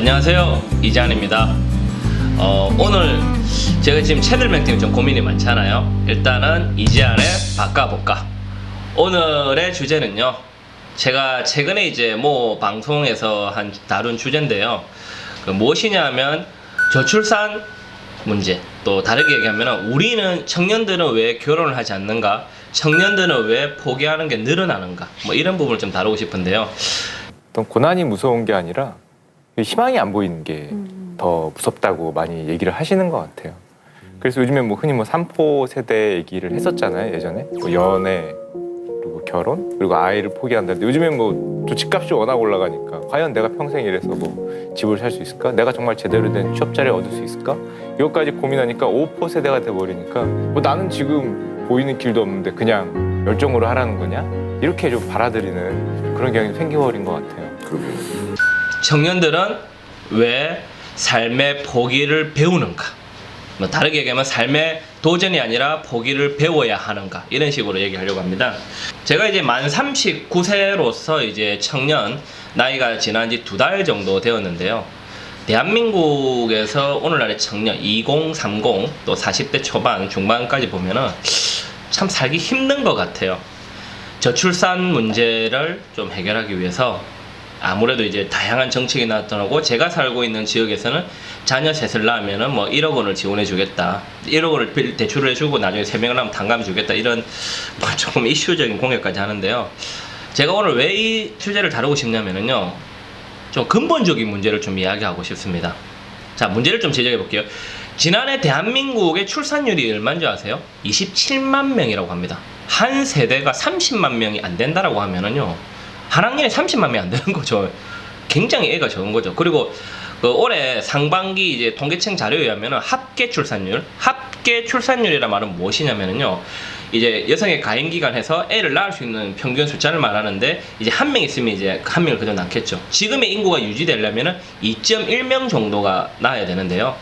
안녕하세요, 이재환입니다. 오늘 제가 지금 채널명 때문에 좀 고민이 많잖아요. 일단은 이재환의 바꿔볼까. 오늘의 주제는요, 제가 최근에 이제 모 방송에서 다룬 주제인데요. 무엇이냐면 저출산 문제, 또 다르게 얘기하면 우리는 청년들은 왜 결혼을 하지 않는가, 청년들은 왜 포기하는 게 늘어나는가, 뭐 이런 부분을 좀 다루고 싶은데요. 어떤 고난이 무서운 게 아니라 희망이 안 보이는 게 더 무섭다고 많이 얘기를 하시는 것 같아요. 그래서 요즘에 뭐 흔히 뭐 3포 세대 얘기를 했었잖아요. 예전에 뭐 연애 그리고 결혼 그리고 아이를 포기한다는데 요즘엔 뭐 집값이 워낙 올라가니까 과연 내가 평생 일해서 뭐 집을 살 수 있을까? 내가 정말 제대로 된 취업 자리를 얻을 수 있을까? 이것까지 고민하니까 5포 세대가 돼버리니까 뭐 나는 지금 보이는 길도 없는데 그냥 열정으로 하라는 거냐? 이렇게 좀 받아들이는 그런 경향이 생겨버린 것 같아요. 청년들은 왜 삶의 포기를 배우는가? 뭐 다르게 얘기하면 삶의 도전이 아니라 포기를 배워야 하는가? 이런 식으로 얘기하려고 합니다. 제가 이제 만 39세로서 이제 청년 나이가 지난 지 2달 정도 되었는데요. 대한민국에서 오늘날의 청년 20, 30, 또 40대 초반, 중반까지 보면은 참 살기 힘든 것 같아요. 저출산 문제를 좀 해결하기 위해서 아무래도 이제 다양한 정책이 나타나고, 제가 살고 있는 지역에서는 자녀 셋을 낳으면은 뭐 1억 원을 지원해 주겠다, 1억 원을 대출을 해주고 나중에 3명을 낳으면 단감 주겠다, 이런 뭐 조금 이슈적인 공약까지 하는데요. 제가 오늘 왜 이 주제를 다루고 싶냐면은요, 좀 근본적인 문제를 좀 이야기하고 싶습니다. 자, 문제를 좀 지적해 볼게요. 지난해 대한민국의 출산율이 얼마인 줄 아세요? 27만 명이라고 합니다. 한 세대가 30만 명이 안 된다라고 하면은요, 한 학년에 30만 명이 안 되는 거죠. 굉장히 애가 적은 거죠. 그리고 올해 상반기 이제 통계청 자료에 의하면은 합계 출산율이란 말은 무엇이냐면은요, 이제 여성의 가임 기간에서 애를 낳을 수 있는 평균 숫자를 말하는데, 이제 한 명 있으면 이제 한 명을 그대로 낳겠죠. 지금의 인구가 유지되려면은 2.1명 정도가 낳아야 되는데요.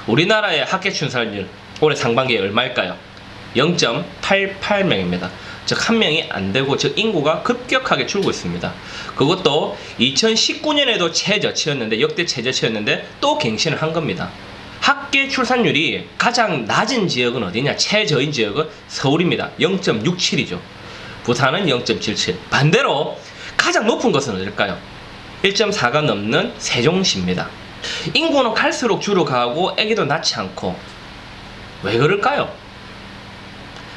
우리나라의 합계 출산율 올해 상반기에 얼마일까요? 0.88명입니다. 즉 한 명이 안 되고, 즉 인구가 급격하게 줄고 있습니다. 그것도 2019년에도 최저치였는데, 역대 최저치였는데 또 갱신을 한 겁니다. 합계 출산율이 가장 낮은 지역은 어디냐? 최저인 지역은 서울입니다. 0.67이죠. 부산은 0.77. 반대로 가장 높은 것은 어딜까요? 1.4가 넘는 세종시입니다. 인구는 갈수록 줄어가고 애기도 낳지 않고, 왜 그럴까요?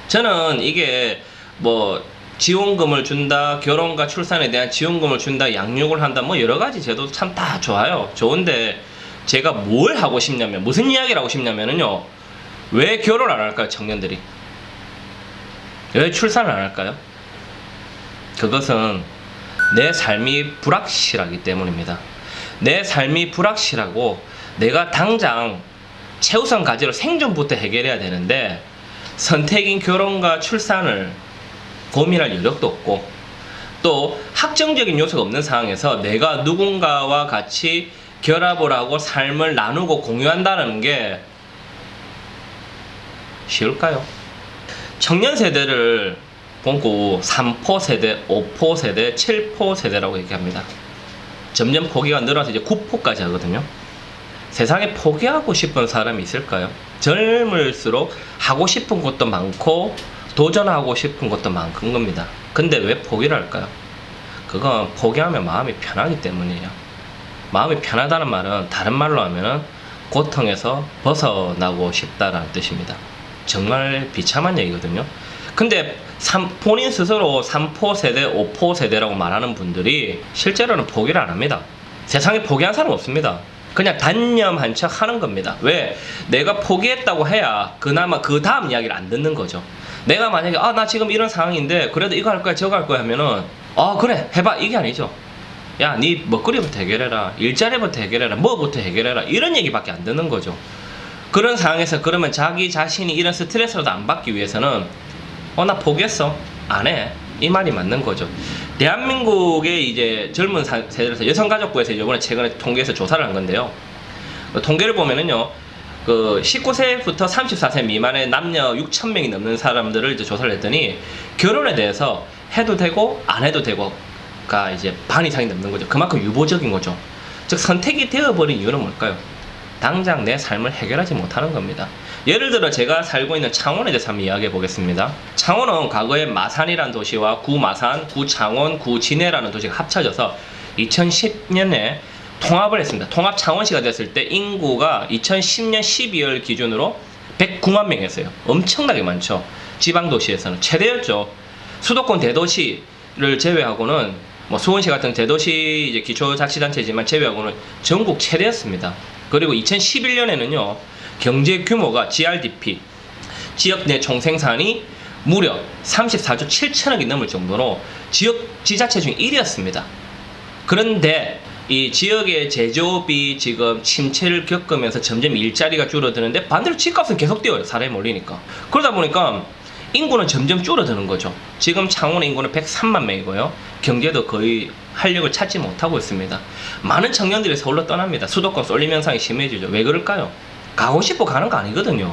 저는 이게 뭐 지원금을 준다, 결혼과 출산에 대한 지원금을 준다, 양육을 한다, 뭐 여러 가지 제도 참 다 좋아요. 좋은데 제가 뭘 하고 싶냐면, 무슨 이야기를 하고 싶냐면은요, 왜 결혼 안 할까요? 청년들이 왜 출산을 안 할까요? 그것은 내 삶이 불확실하기 때문입니다. 내 삶이 불확실하고 내가 당장 최우선 과제로 생존부터 해결해야 되는데, 선택인 결혼과 출산을 고민할 여력도 없고, 또 확정적인 요소가 없는 상황에서 내가 누군가와 같이 결합을 하고 삶을 나누고 공유한다는 게 쉬울까요? 청년 세대를 보고 3포 세대, 5포 세대, 7포 세대라고 얘기합니다. 점점 포기가 늘어서 이제 9포까지 하거든요. 세상에 포기하고 싶은 사람이 있을까요? 젊을수록 하고 싶은 것도 많고 도전하고 싶은 것도 많은 겁니다. 근데 왜 포기를 할까요? 그건 포기하면 마음이 편하기 때문이에요. 마음이 편하다는 말은 다른 말로 하면은 고통에서 벗어나고 싶다라는 뜻입니다. 정말 비참한 얘기거든요. 근데 본인 스스로 3포 세대, 5포 세대라고 말하는 분들이 실제로는 포기를 안 합니다. 세상에 포기한 사람 없습니다. 그냥 단념한 척 하는 겁니다. 왜? 내가 포기했다고 해야 그나마 그 다음 이야기를 안 듣는 거죠. 내가 만약에 나 지금 이런 상황인데 그래도 이거 할 거야 저거 할 거야 하면은 그래 해봐, 이게 아니죠. 야, 네 먹거리부터 해결해라, 일자리부터 해결해라, 뭐부터 해결해라, 이런 얘기밖에 안 듣는 거죠. 그런 상황에서 그러면 자기 자신이 이런 스트레스라도 안 받기 위해서는 나 포기했어, 안 해, 이 말이 맞는 거죠. 대한민국의 이제 젊은 세대에서 여성가족부에서 이번에 최근에 통계에서 조사를 한 건데요. 통계를 보면은요, 19세부터 34세 미만의 남녀 6,000명이 넘는 사람들을 이제 조사를 했더니, 결혼에 대해서 해도 되고 안 해도 되고가 이제 반 이상이 넘는 거죠. 그만큼 유보적인 거죠. 즉 즉 선택이 되어버린 이유는 뭘까요? 당장 내 삶을 해결하지 못하는 겁니다. 예를 들어 제가 살고 있는 창원에 대해서 한번 이야기해 보겠습니다. 창원은 과거에 마산이라는 도시와 구마산, 구창원, 구진해라는 도시가 합쳐져서 2010년에 통합을 했습니다. 통합 창원시가 됐을 때 인구가 2010년 12월 기준으로 109만 명이었어요. 엄청나게 많죠. 지방도시에서는 최대였죠. 수도권 대도시를 제외하고는 뭐 수원시 같은 대도시 이제 기초자치단체지만 제외하고는 전국 최대였습니다. 그리고 2011년에는요 경제 규모가 GRDP 지역 내 총생산이 무려 34조 7천억이 넘을 정도로 지역 지자체 중 1위였습니다. 그런데 이 지역의 제조업이 지금 침체를 겪으면서 점점 일자리가 줄어드는데 반대로 집값은 계속 뛰어요. 사람이 몰리니까. 그러다 보니까 인구는 점점 줄어드는 거죠. 지금 창원의 인구는 103만 명이고요. 경제도 거의 활력을 찾지 못하고 있습니다. 많은 청년들이 서울로 떠납니다. 수도권 쏠림 현상이 심해지죠. 왜 그럴까요? 가고 싶어 가는 거 아니거든요.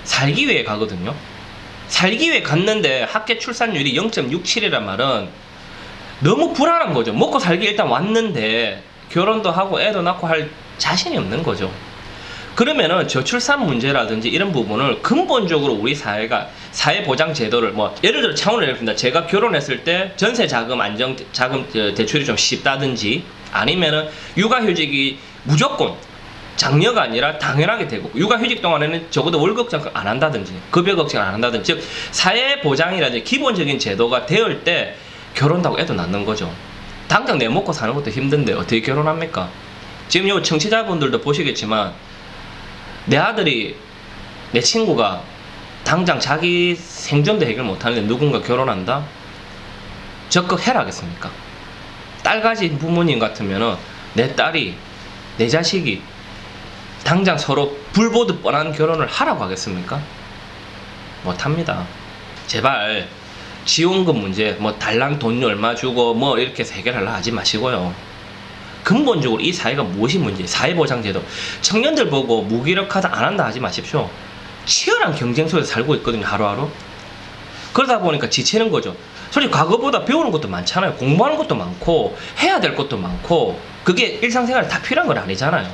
살기 위해 가거든요. 살기 위해 갔는데 학계 출산율이 0.67이란 말은 너무 불안한 거죠. 먹고 살기 일단 왔는데 결혼도 하고 애도 낳고 할 자신이 없는 거죠. 그러면은 저출산 문제라든지 이런 부분을 근본적으로 우리 사회가 사회보장 제도를 뭐 예를 들어 창원을 예릅니다. 제가 결혼했을 때 전세 자금 안정 자금 대출이 좀 쉽다든지 아니면은 육아휴직이 무조건 장려가 아니라 당연하게 되고 육아휴직 동안에는 적어도 월급 걱정 안 한다든지 급여 걱정 안 한다든지 즉 사회보장이라든지 기본적인 제도가 되을 때 결혼도 하고 애도 낳는 거죠. 당장 내 먹고 사는 것도 힘든데 어떻게 결혼합니까? 지금 요 청취자분들도 보시겠지만 내 아들이 내 친구가 당장 자기 생존도 해결 못하는데 누군가 결혼한다? 적극 해라 하겠습니까? 딸 가진 부모님 같으면은 내 딸이 내 자식이 당장 서로 불보듯 뻔한 결혼을 하라고 하겠습니까? 못합니다. 제발 지원금 문제 뭐 달랑 돈 얼마 주고 뭐 이렇게 해서 해결하려 하지 마시고요. 근본적으로 이 사회가 무엇이 문제? 사회보장제도. 청년들 보고 무기력하다 안 한다 하지 마십시오. 치열한 경쟁 속에서 살고 있거든요. 하루하루. 그러다 보니까 지치는 거죠. 솔직히 과거보다 배우는 것도 많잖아요. 공부하는 것도 많고 해야 될 것도 많고 그게 일상생활에 다 필요한 건 아니잖아요.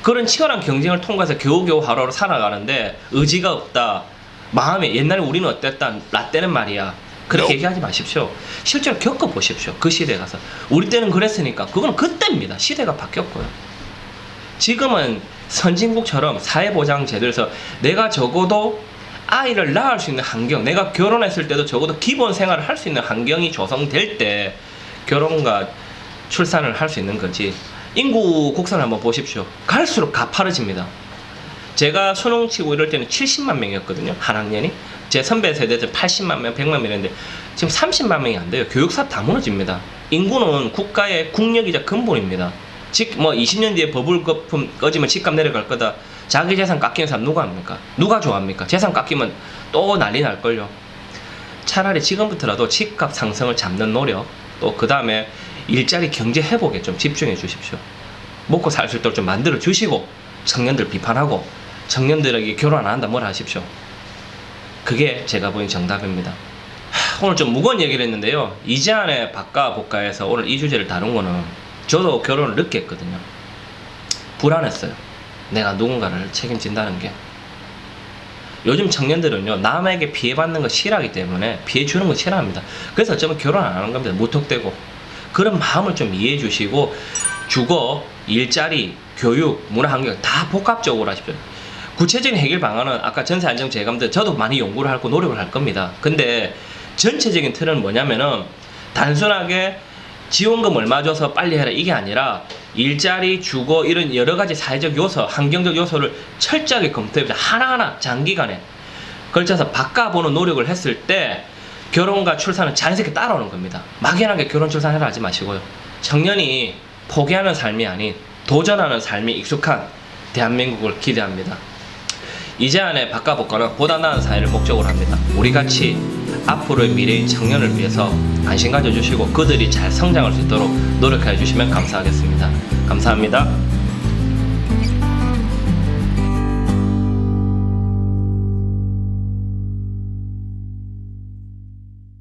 그런 치열한 경쟁을 통과해서 겨우겨우 하루하루 살아가는데 의지가 없다. 마음에 옛날에 우리는 어땠다. 라떼는 말이야. 그렇게 얘기하지 마십시오. 실제로 겪어보십시오. 그 시대에 가서. 우리 때는 그랬으니까 그건 그때입니다. 시대가 바뀌었고요. 지금은 선진국처럼 사회보장 제도에서 내가 적어도 아이를 낳을 수 있는 환경, 내가 결혼했을 때도 적어도 기본 생활을 할 수 있는 환경이 조성될 때 결혼과 출산을 할 수 있는 거지. 인구 곡선을 한번 보십시오. 갈수록 가파르집니다. 제가 수능 치고 이럴 때는 70만 명이었거든요. 한 학년이. 제 선배 세대들 80만 명, 100만 명인데 지금 30만 명이 안 돼요. 교육사업 다 무너집니다. 인구는 국가의 국력이자 근본입니다. 뭐 20년 뒤에 버블 거품 꺼지면 집값 내려갈 거다. 자기 재산 깎이는 사람 누가 합니까? 누가 좋아합니까? 재산 깎이면 또 난리 날걸요. 차라리 지금부터라도 집값 상승을 잡는 노력, 또 그 다음에 일자리 경제 회복에 좀 집중해 주십시오. 먹고 살 수 있도록 좀 만들어 주시고 청년들 비판하고 청년들에게 결혼 안 한다 뭐라 하십시오. 그게 제가 보인 정답입니다. 오늘 좀 무거운 얘기를 했는데요. 이재한의 바꿔볼까에서 오늘 이 주제를 다룬 거는 저도 결혼을 늦게 했거든요. 불안했어요. 내가 누군가를 책임진다는 게. 요즘 청년들은요 남에게 피해받는 거 싫어하기 때문에 피해 주는 거 싫어합니다. 그래서 어쩌면 결혼 안 하는 겁니다. 무턱대고. 그런 마음을 좀 이해해 주시고 주거, 일자리, 교육, 문화환경 다 복합적으로 하십시오. 구체적인 해결 방안은 아까 전세안정재감들 저도 많이 연구를 하고 노력을 할 겁니다. 근데 전체적인 틀은 뭐냐면은 단순하게 지원금 얼마 줘서 빨리 해라 이게 아니라 일자리, 주거 이런 여러 가지 사회적 요소, 환경적 요소를 철저하게 검토해서 하나하나 장기간에 걸쳐서 바꿔보는 노력을 했을 때 결혼과 출산은 자연스럽게 따라오는 겁니다. 막연하게 결혼 출산해라 하지 마시고요. 청년이 포기하는 삶이 아닌 도전하는 삶이 익숙한 대한민국을 기대합니다. 이재한의 바꿔볼까는 보다 나은 사회를 목적으로 합니다. 우리같이 앞으로의 미래인 청년을 위해서 관심 가져주시고 그들이 잘 성장할 수 있도록 노력해 주시면 감사하겠습니다. 감사합니다.